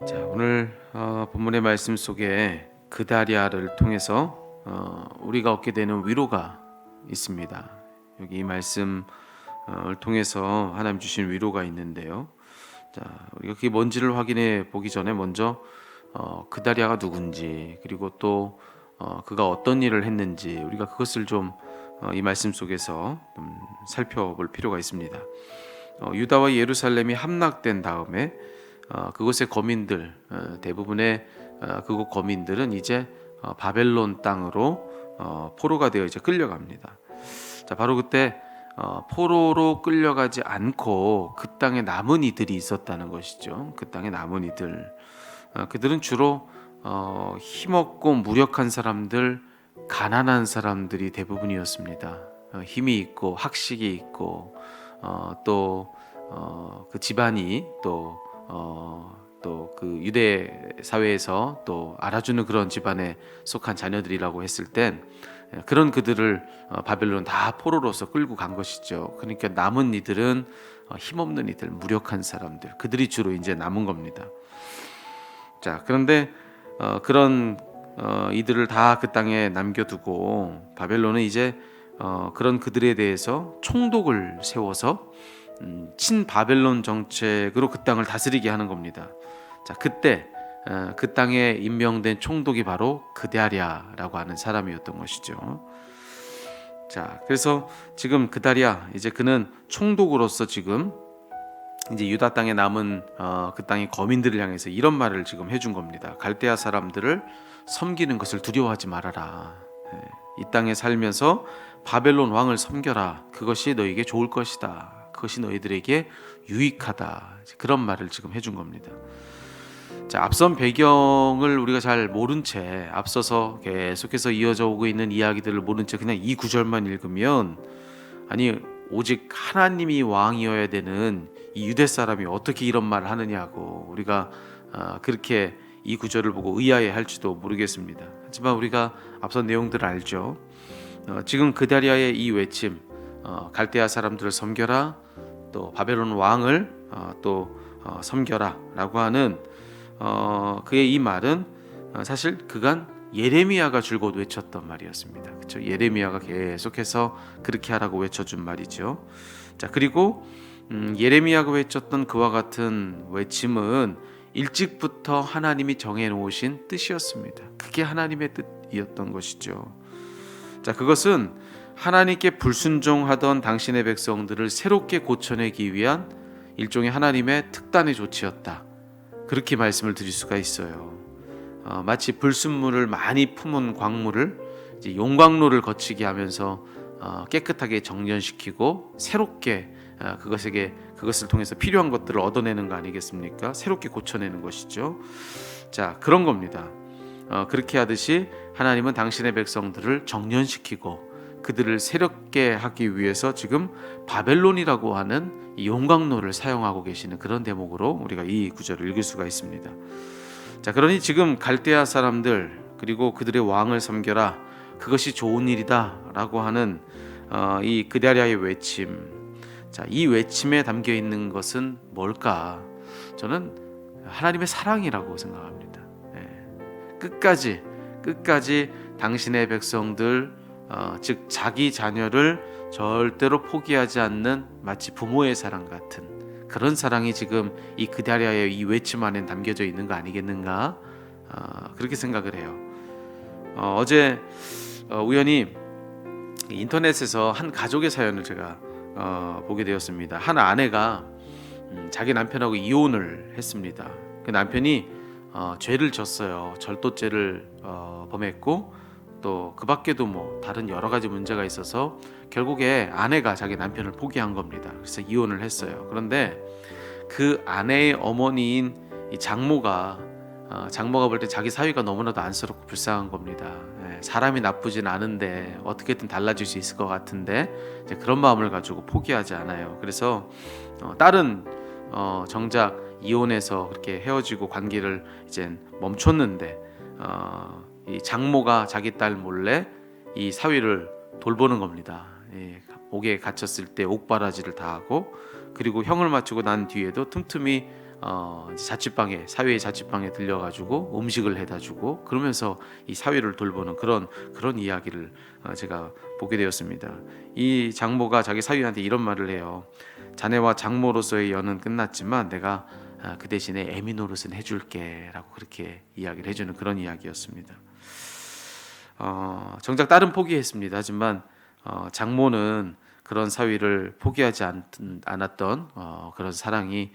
자, 오늘 본문의 말씀 속에 그다리아를 통해서 우리가 얻게 되는 위로가 있습니다. 여기 이 말씀을 통해서 하나님 주신 위로가 있는데요. 자, 우리가 그게 뭔지를 확인해 보기 전에 먼저 그다리아가 누군지, 그리고 또 그가 어떤 일을 했는지 우리가 그것을 좀 이 말씀 속에서 좀 살펴볼 필요가 있습니다. 유다와 예루살렘이 함락된 다음에 그곳의 거민들, 대부분의 그곳 거민들은 이제 바벨론 땅으로 포로가 되어 이제 끌려갑니다. 자, 바로 그때 포로로 끌려가지 않고 그 땅에 남은 이들이 있었다는 것이죠. 그 땅에 남은 이들, 그들은 주로 힘없고 무력한 사람들, 가난한 사람들이 대부분이었습니다. 힘이 있고 학식이 있고 또 그 집안이 또 그 유대 사회에서 또 알아주는 그런 집안에 속한 자녀들이라고 했을 땐 그런 그들을 바벨론 다 포로로서 끌고 간 것이죠. 그러니까 남은 이들은 힘없는 이들, 무력한 사람들, 그들이 주로 이제 남은 겁니다. 자, 그런데 그런 이들을 다 그 땅에 남겨두고 바벨론은 이제 그런 그들에 대해서 총독을 세워서 친바벨론 정책으로 그 땅을 다스리게 하는 겁니다. 자, 그때 그 땅에 임명된 총독이 바로 그다리아라고 하는 사람이었던 것이죠. 자, 그래서 지금 그다리아, 이제 그는 총독으로서 지금 이제 유다 땅에 남은 그 땅의 거민들을 향해서 이런 말을 지금 해준 겁니다. 갈대아 사람들을 섬기는 것을 두려워하지 말아라. 이 땅에 살면서 바벨론 왕을 섬겨라. 그것이 너에게 좋을 것이다. 그것이 너희들에게 유익하다. 그런 말을 지금 해준 겁니다. 자, 앞선 배경을 우리가 잘 모른 채, 앞서서 계속해서 이어져 오고 있는 이야기들을 모른 채 그냥 이 구절만 읽으면, 아니 오직 하나님이 왕이어야 되는 이 유대 사람이 어떻게 이런 말을 하느냐고 우리가 그렇게 이 구절을 보고 의아해할지도 모르겠습니다. 하지만 우리가 앞선 내용들을 알죠. 지금 그다리아의 이 외침, 갈대아 사람들을 섬겨라, 또 바벨론 왕을 또 섬겨라 라고 하는 그의 이 말은 사실 그간 예레미야가 줄곧 외쳤던 말이었습니다. 그렇죠? 예레미야가 계속해서 그렇게 하라고 외쳐준 말이죠. 자, 그리고 예레미야가 외쳤던 그와 같은 외침은 일찍부터 하나님이 정해놓으신 뜻이었습니다. 그게 하나님의 뜻이었던 것이죠. 자, 그것은 하나님께 불순종하던 당신의 백성들을 새롭게 고쳐내기 위한 일종의 하나님의 특단의 조치였다. 그렇게 말씀을 드릴 수가 있어요. 마치 불순물을 많이 품은 광물을 이제 용광로를 거치게 하면서 깨끗하게 정전시키고 새롭게 그것을 통해서 필요한 것들을 얻어내는 거 아니겠습니까? 새롭게 고쳐내는 것이죠. 자, 그런 겁니다. 그렇게 하듯이 하나님은 당신의 백성들을 정련시키고 그들을 새롭게 하기 위해서 지금 바벨론이라고 하는 이 용광로를 사용하고 계시는 그런 대목으로 우리가 이 구절을 읽을 수가 있습니다. 자, 그러니 지금 갈대아 사람들 그리고 그들의 왕을 섬겨라, 그것이 좋은 일이다 라고 하는 이 그다리아의 외침, 자, 이 외침에 담겨 있는 것은 뭘까? 저는 하나님의 사랑이라고 생각합니다. 끝까지 당신의 백성들, 즉 자기 자녀를 절대로 포기하지 않는 마치 부모의 사랑 같은 그런 사랑이 지금 이 그다리아의 이 외침 안에 담겨져 있는 거 아니겠는가? 그렇게 생각을 해요. 어제 우연히 인터넷에서 한 가족의 사연을 제가 보게 되었습니다. 한 아내가 자기 남편하고 이혼을 했습니다. 그 남편이 죄를 졌어요. 절도죄를 범했고 또 그 밖에도 뭐 다른 여러 가지 문제가 있어서 결국에 아내가 자기 남편을 포기한 겁니다. 그래서 이혼을 했어요. 그런데 그 아내의 어머니인 이 장모가 볼 때 자기 사위가 너무나도 안쓰럽고 불쌍한 겁니다. 사람이 나쁘진 않은데 어떻게든 달라질 수 있을 것 같은데 이제 그런 마음을 가지고 포기하지 않아요. 그래서 딸은 정작 이혼해서 그렇게 헤어지고 관계를 이제 멈췄는데 이 장모가 자기 딸 몰래 이 사위를 돌보는 겁니다. 옥에 갇혔을 때 옥바라지를 다 하고, 그리고 형을 맞추고 난 뒤에도 틈틈이 이제 자취방에 사회의 자취방에 들려가지고 음식을 해다 주고 그러면서 이 사회를 돌보는 그런 이야기를 제가 보게 되었습니다. 이 장모가 자기 사위한테 이런 말을 해요. 자네와 장모로서의 연은 끝났지만 내가 그 대신에 애미 노릇은 해줄게라고 그렇게 이야기를 해주는 그런 이야기였습니다. 정작 딸은 포기했습니다. 하지만 장모는 그런 사위를 포기하지 않았던 그런 사랑이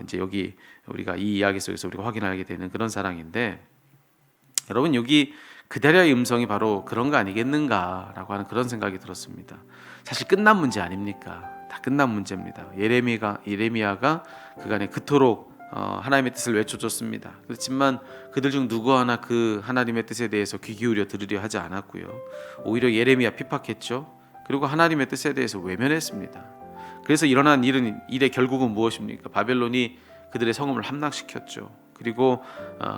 이제 여기 우리가 이 이야기 속에서 우리가 확인하게 되는 그런 사랑인데, 여러분 여기 그다리아의 음성이 바로 그런 거 아니겠는가라고 하는 그런 생각이 들었습니다. 사실 끝난 문제 아닙니까? 다 끝난 문제입니다. 예레미야가 그간에 그토록 하나님의 뜻을 외쳐줬습니다. 그렇지만 그들 중 누구 하나 그 하나님의 뜻에 대해서 귀 기울여 들으려 하지 않았고요. 오히려 예레미야 핍박했죠. 그리고 하나님의 뜻에 대해서 외면했습니다. 그래서 일어난 일의 결국은 무엇입니까? 바벨론이 그들의 성읍을 함락시켰죠. 그리고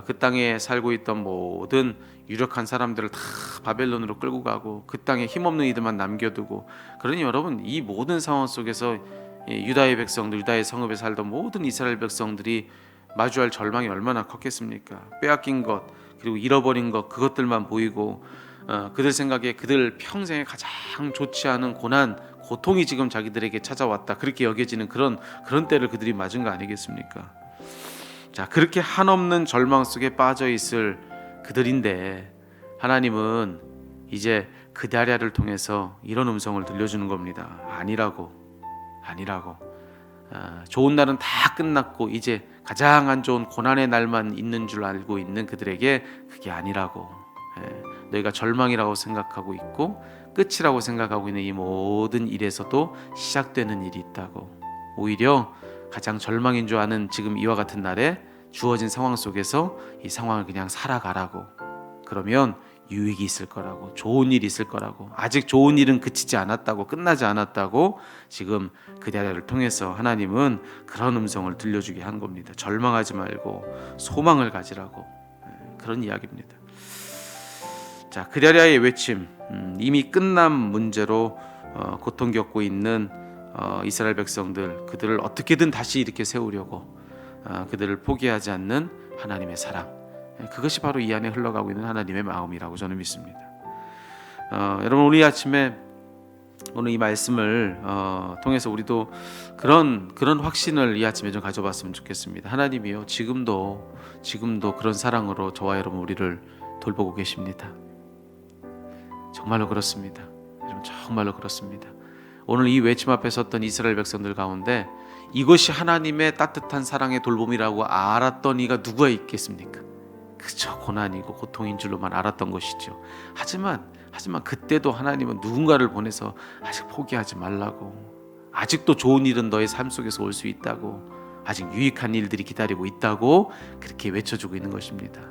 그 땅에 살고 있던 모든 유력한 사람들을 다 바벨론으로 끌고 가고 그 땅에 힘없는 이들만 남겨두고, 그러니 여러분 이 모든 상황 속에서 유다의 백성들, 유다의 성읍에 살던 모든 이스라엘 백성들이 마주할 절망이 얼마나 컸겠습니까? 빼앗긴 것, 그리고 잃어버린 것, 그것들만 보이고 그들 생각에 그들 평생에 가장 좋지 않은 고난, 고통이 지금 자기들에게 찾아왔다, 그렇게 여겨지는 그런 때를 그들이 맞은 거 아니겠습니까? 자, 그렇게 한없는 절망 속에 빠져 있을 그들인데 하나님은 이제 그다리아를 통해서 이런 음성을 들려주는 겁니다. 아니라고. 좋은 날은 다 끝났고 이제 가장 안 좋은 고난의 날만 있는 줄 알고 있는 그들에게 그게 아니라고. 너희가 절망이라고 생각하고 있고 끝이라고 생각하고 있는 이 모든 일에서도 시작되는 일이 있다고. 오히려 가장 절망인 줄 아는 지금 이와 같은 날에 주어진 상황 속에서 이 상황을 그냥 살아가라고. 그러면 유익이 있을 거라고, 좋은 일이 있을 거라고. 아직 좋은 일은 그치지 않았다고, 끝나지 않았다고. 지금 그다리아를 통해서 하나님은 그런 음성을 들려주게 한 겁니다. 절망하지 말고 소망을 가지라고. 그런 이야기입니다. 자, 그다리아의 외침, 이미 끝난 문제로 고통 겪고 있는 이스라엘 백성들, 그들을 어떻게든 다시 이렇게 세우려고 그들을 포기하지 않는 하나님의 사랑, 그것이 바로 이 안에 흘러가고 있는 하나님의 마음이라고 저는 믿습니다. 여러분 오늘 아침에 오늘 이 말씀을 통해서 우리도 그런 확신을 이 아침에 좀 가져봤으면 좋겠습니다. 하나님이요, 지금도 그런 사랑으로 저와 여러분 우리를 돌보고 계십니다. 정말로 그렇습니다. 여러분 정말로 그렇습니다. 오늘 이 외침 앞에 섰던 이스라엘 백성들 가운데 이것이 하나님의 따뜻한 사랑의 돌봄이라고 알았던 이가 누가 있겠습니까? 그저 고난이고 고통인 줄로만 알았던 것이죠. 하지만 그때도 하나님은 누군가를 보내서 아직 포기하지 말라고, 아직도 좋은 일은 너의 삶 속에서 올 수 있다고, 아직 유익한 일들이 기다리고 있다고 그렇게 외쳐주고 있는 것입니다.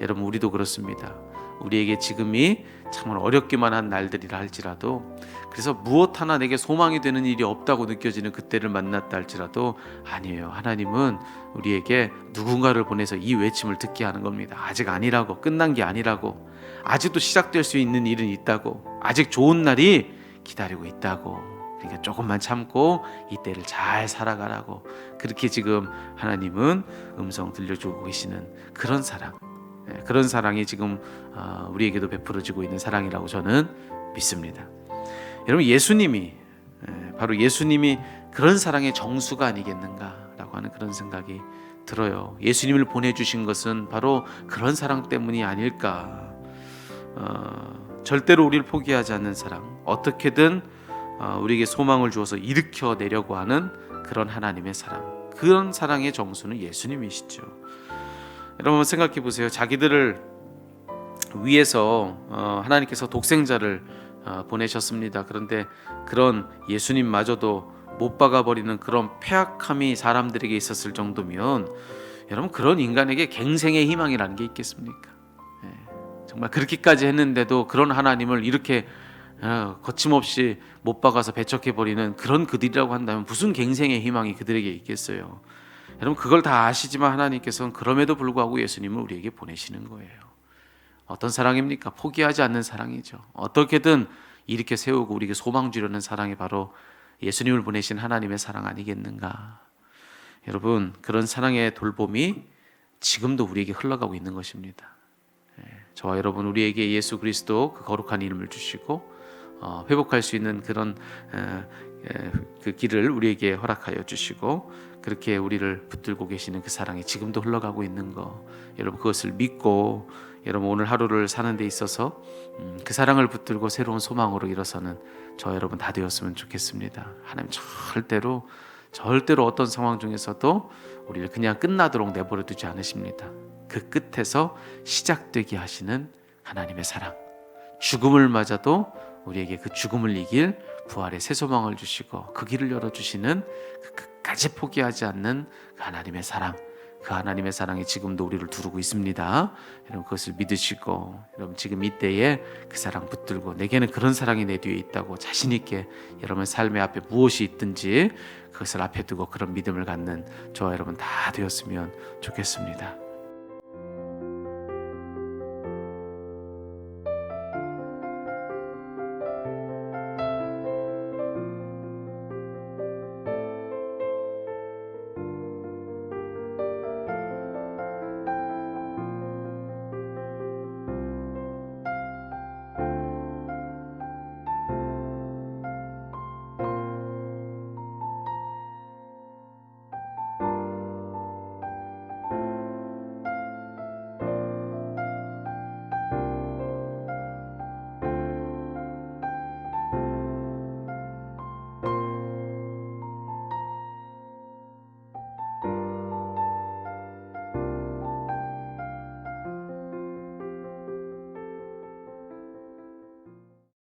여러분 우리도 그렇습니다. 우리에게 지금이 정말 어렵기만 한 날들이라 할지라도, 그래서 무엇 하나 내게 소망이 되는 일이 없다고 느껴지는 그때를 만났다 할지라도 아니에요. 하나님은 우리에게 누군가를 보내서 이 외침을 듣게 하는 겁니다. 아직 아니라고, 끝난 게 아니라고, 아직도 시작될 수 있는 일은 있다고, 아직 좋은 날이 기다리고 있다고. 그러니까 조금만 참고 이 때를 잘 살아가라고, 그렇게 지금 하나님은 음성 들려주고 계시는 그런 사랑, 그런 사랑이 지금 우리에게도 베풀어지고 있는 사랑이라고 저는 믿습니다. 여러분 바로 예수님이 그런 사랑의 정수가 아니겠는가라고 하는 그런 생각이 들어요. 예수님을 보내주신 것은 바로 그런 사랑 때문이 아닐까. 절대로 우리를 포기하지 않는 사랑, 어떻게든 우리에게 소망을 주어서 일으켜내려고 하는 그런 하나님의 사랑, 그런 사랑의 정수는 예수님이시죠. 여러분 생각해 보세요. 자기들을 위해서 하나님께서 독생자를 보내셨습니다. 그런데 그런 예수님마저도 못 박아버리는 그런 폐악함이 사람들에게 있었을 정도면 여러분 그런 인간에게 갱생의 희망이라는 게 있겠습니까? 정말 그렇게까지 했는데도 그런 하나님을 이렇게 거침없이 못 박아서 배척해버리는 그런 그들이라고 한다면 무슨 갱생의 희망이 그들에게 있겠어요? 여러분 그걸 다 아시지만 하나님께서는 그럼에도 불구하고 예수님을 우리에게 보내시는 거예요. 어떤 사랑입니까? 포기하지 않는 사랑이죠. 어떻게든 이렇게 세우고 우리에게 소망 주려는 사랑이 바로 예수님을 보내신 하나님의 사랑 아니겠는가. 여러분, 그런 사랑의 돌봄이 지금도 우리에게 흘러가고 있는 것입니다. 저와 여러분, 우리에게 예수 그리스도 그 거룩한 이름을 주시고 회복할 수 있는 그런 그 길을 우리에게 허락하여 주시고, 그렇게 우리를 붙들고 계시는 그 사랑이 지금도 흘러가고 있는 거, 여러분 그것을 믿고 여러분 오늘 하루를 사는 데 있어서 그 사랑을 붙들고 새로운 소망으로 일어서는 저 여러분 다 되었으면 좋겠습니다. 하나님 절대로 어떤 상황 중에서도 우리를 그냥 끝나도록 내버려 두지 않으십니다. 그 끝에서 시작되게 하시는 하나님의 사랑, 죽음을 맞아도 우리에게 그 죽음을 이길 부활의 새 소망을 주시고 그 길을 열어주시는 그 끝까지 포기하지 않는 그 하나님의 사랑, 그 하나님의 사랑이 지금도 우리를 두르고 있습니다. 여러분 그것을 믿으시고, 여러분 지금 이때에 그 사랑 붙들고 내게는 그런 사랑이 내 뒤에 있다고 자신 있게 여러분 삶의 앞에 무엇이 있든지 그것을 앞에 두고 그런 믿음을 갖는 저와 여러분 다 되었으면 좋겠습니다.